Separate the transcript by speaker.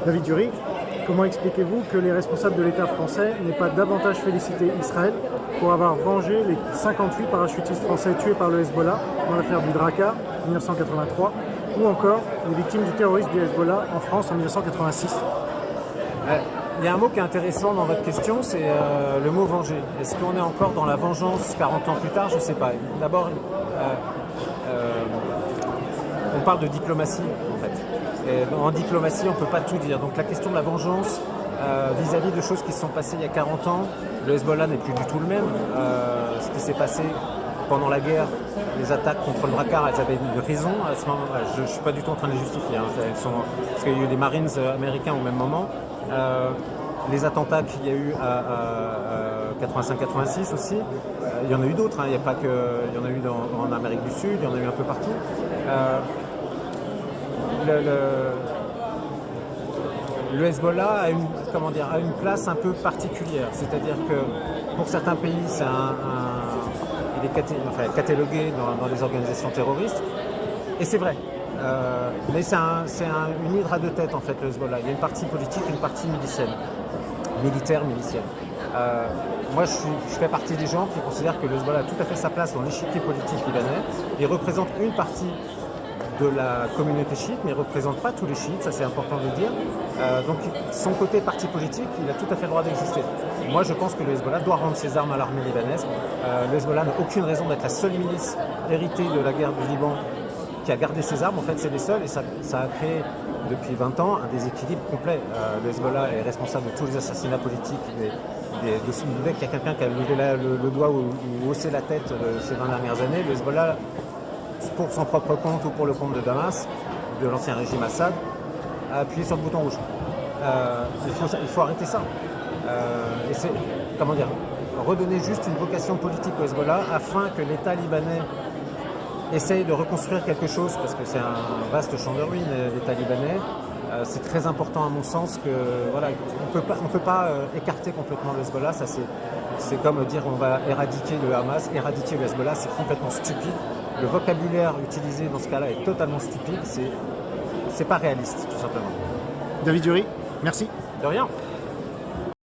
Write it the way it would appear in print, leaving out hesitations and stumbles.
Speaker 1: David Dury, comment expliquez-vous que les responsables de l'État français n'aient pas davantage félicité Israël pour avoir vengé les 58 parachutistes français tués par le Hezbollah dans l'affaire du Draka 1983 ou encore les victimes du terrorisme du Hezbollah en France en 1986?
Speaker 2: Il y a un mot qui est intéressant dans votre question, c'est le mot venger. Est-ce qu'on est encore dans la vengeance 40 ans plus tard? Je ne sais pas. D'abord, on parle de diplomatie en fait. Et en diplomatie, on ne peut pas tout dire. Donc la question de la vengeance vis-à-vis de choses qui se sont passées il y a 40 ans, le Hezbollah n'est plus du tout le même. Ce qui s'est passé pendant la guerre, les attaques contre le Drakkar, elles avaient une raison. À ce moment, je ne suis pas du tout en train de les justifier, hein. Parce qu'il y a eu des Marines américains au même moment. Les attentats qu'il y a eu à 85-86 aussi, il y en a eu d'autres, hein. Il y a pas que, il y en a eu en Amérique du Sud, il y en a eu un peu partout. Le Hezbollah a une place un peu particulière, c'est-à-dire que pour certains pays, il est catalogué dans les organisations terroristes, et c'est vrai. Mais c'est une hydre à deux têtes en fait, le Hezbollah. Il y a une partie politique et une partie militaire. Moi je fais partie des gens qui considèrent que le Hezbollah a tout à fait sa place dans l'échiquier politique libanais. Il représente une partie de la communauté chiite, mais il ne représente pas tous les chiites, ça c'est important de le dire. Donc son côté parti politique, il a tout à fait le droit d'exister. Moi je pense que le Hezbollah doit rendre ses armes à l'armée libanaise. Le Hezbollah n'a aucune raison d'être la seule milice héritée de la guerre du Liban qui a gardé ses armes. En fait c'est les seuls, et ça a créé depuis 20 ans un déséquilibre complet. Le Hezbollah est responsable de tous les assassinats politiques, dès qu'il y a quelqu'un qui a levé le doigt ou haussé la tête ces 20 dernières années, le Hezbollah, pour son propre compte ou pour le compte de Damas, de l'ancien régime Assad, a appuyé sur le bouton rouge. Il faut arrêter ça. Et c'est, redonner juste une vocation politique au Hezbollah afin que l'État libanais essaye de reconstruire quelque chose, parce que c'est un vaste champ de ruines, l'État libanais. C'est très important à mon sens que on peut pas écarter complètement le Hezbollah. Ça c'est comme dire on va éradiquer le Hamas, éradiquer le Hezbollah, c'est complètement stupide. Le vocabulaire utilisé dans ce cas-là est totalement stupide. C'est pas réaliste, tout simplement.
Speaker 1: David Dury, merci.
Speaker 2: De rien.